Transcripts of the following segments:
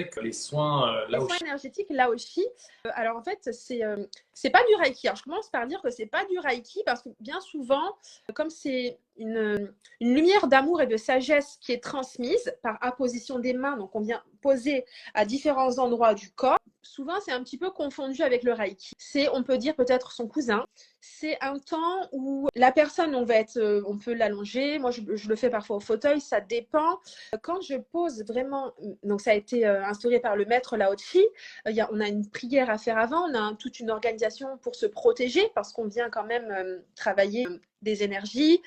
que les soins Les là soins aussi. énergétiques, là aussi, alors en fait, c'est pas du Reiki. Alors, je commence par dire que c'est pas du Reiki parce que bien souvent, comme c'est une lumière d'amour et de sagesse qui est transmise par apposition des mains, donc on vient poser à différents endroits du corps, souvent c'est un petit peu confondu avec le Reiki. C'est, on peut dire peut-être son cousin. C'est un temps où la personne, on peut l'allonger. Moi, je le fais parfois au fauteuil, ça dépend. Quand je pose vraiment, donc ça a été instauré par le maître Lao Tzu, on a une prière à faire avant, on a toute une organisation pour se protéger parce qu'on vient quand même travailler des énergies,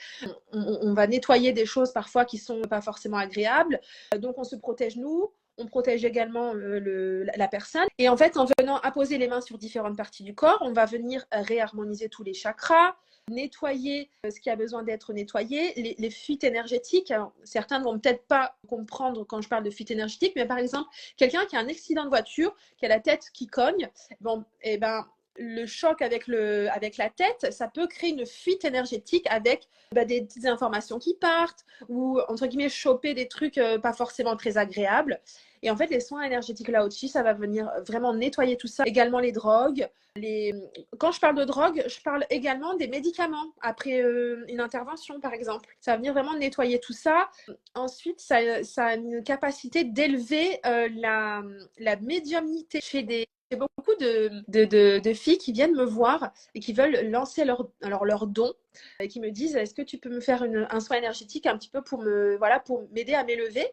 on va nettoyer des choses parfois qui sont pas forcément agréables, donc on se protège nous. On protège également la personne. Et en fait, en venant apposer les mains sur différentes parties du corps, on va venir réharmoniser tous les chakras, nettoyer ce qui a besoin d'être nettoyé, les fuites énergétiques. Alors, certains ne vont peut-être pas comprendre quand je parle de fuites énergétiques, mais par exemple, quelqu'un qui a un accident de voiture, qui a la tête qui cogne, bon, et ben, le choc avec la tête, ça peut créer une fuite énergétique avec des petites informations qui partent ou, entre guillemets, choper des trucs pas forcément très agréables. Et en fait, les soins énergétiques là-dessus, ça va venir vraiment nettoyer tout ça. Également les drogues. Quand je parle de drogue, je parle également des médicaments après une intervention, par exemple. Ça va venir vraiment nettoyer tout ça. Ensuite, ça a une capacité d'élever la médiumnité chez j'ai beaucoup de filles qui viennent me voir et qui veulent lancer leur don et qui me disent est-ce que tu peux me faire un soin énergétique un petit peu pour m'aider à m'élever.